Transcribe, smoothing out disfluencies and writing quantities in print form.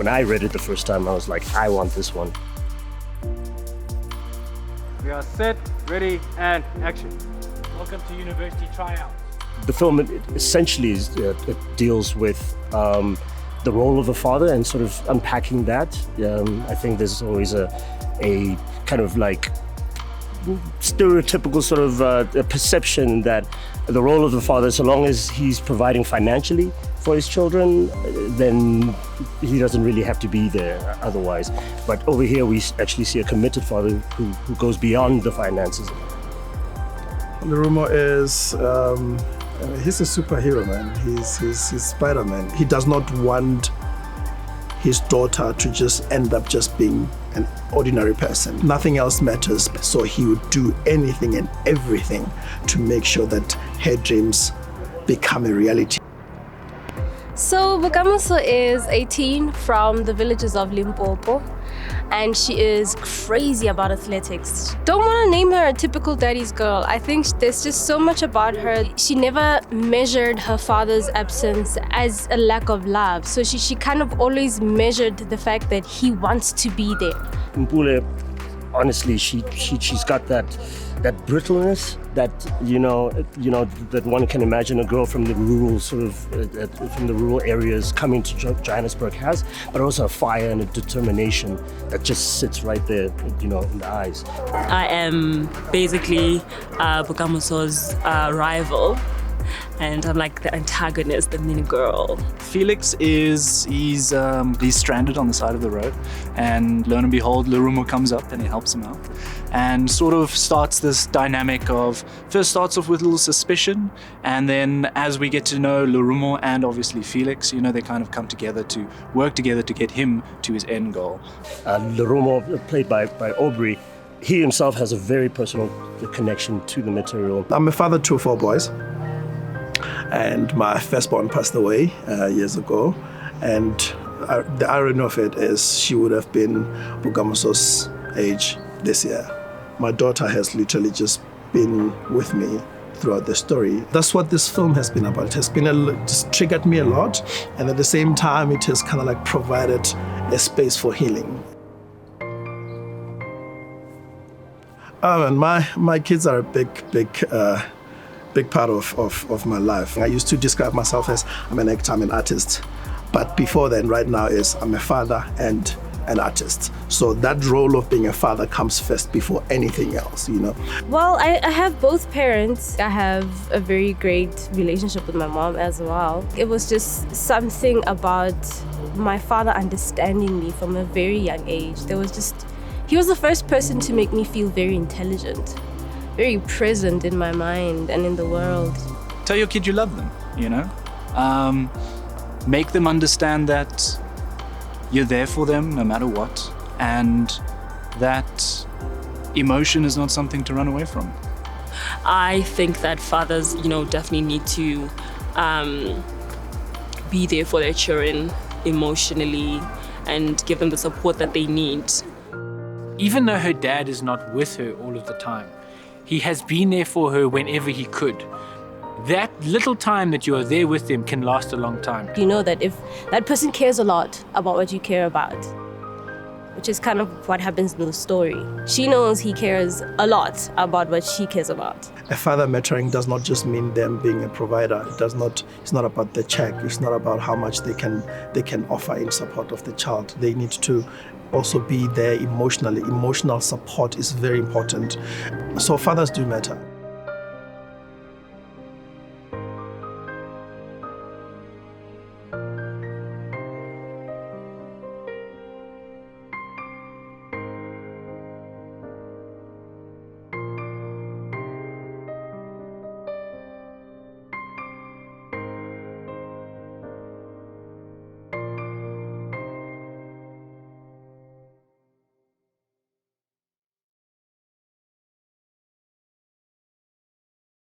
when I read it the first time, I was like, I want this one. We are set, ready, and action. Welcome to University Tryouts. The film essentially it deals with the role of the father and sort of unpacking that. I think there's always a kind of like stereotypical sort of a perception that the role of the father, so long as he's providing financially for his children, then he doesn't really have to be there otherwise. But over here we actually see a committed father who goes beyond the finances. The rumor is he's a superhero, man. He's Spider-Man. He does not want his daughter to just end up just being an ordinary person. Nothing else matters, so he would do anything and everything to make sure that her dreams become a reality. So Bokamoso is 18 from the villages of Limpopo, and she is crazy about athletics. Don't want to name her a typical daddy's girl. I think there's just so much about her. She never measured her father's absence as a lack of love. So she kind of always measured the fact that he wants to be there. Mpule, honestly, she's got that brittleness that you know that one can imagine a girl from the rural from the rural areas coming to Johannesburg has, but also a fire and a determination that just sits right there, in the eyes. I am basically Bokamoso's rival, and I'm like the antagonist, the mean girl. Felix he's stranded on the side of the road, and lo and behold, Lerumo comes up and he helps him out, and sort of starts this dynamic of, first starts off with a little suspicion, and then as we get to know Lerumo and obviously Felix, they kind of come together to work together to get him to his end goal. Lerumo, played by Aubrey, he himself has a very personal connection to the material. I'm a father to 4 boys. And my firstborn passed away years ago, and the irony of it is she would have been Bokamoso's age this year. My daughter has literally just been with me throughout the story. That's what this film has been about. It has just triggered me a lot, and at the same time it has kind of like provided a space for healing. And my kids are a big part of my life. I used to describe myself as I'm an actor, I'm an artist. But before then, right now, I'm a father and an artist. So that role of being a father comes first before anything else, Well, I have both parents. I have a very great relationship with my mom as well. It was just something about my father understanding me from a very young age. He was the first person to make me feel very intelligent, very present in my mind and in the world. Tell your kid you love them, make them understand that you're there for them no matter what, and that emotion is not something to run away from. I think that fathers, definitely need to be there for their children emotionally and give them the support that they need. Even though her dad is not with her all of the time, he has been there for her whenever he could. That little time that you are there with them can last a long time. You know that if that person cares a lot about what you care about, which is kind of what happens in the story. She knows he cares a lot about what she cares about. A father mentoring does not just mean them being a provider. It's not about the check. It's not about how much they can offer in support of the child. They need to also be there emotionally. Emotional support is very important. So fathers do matter.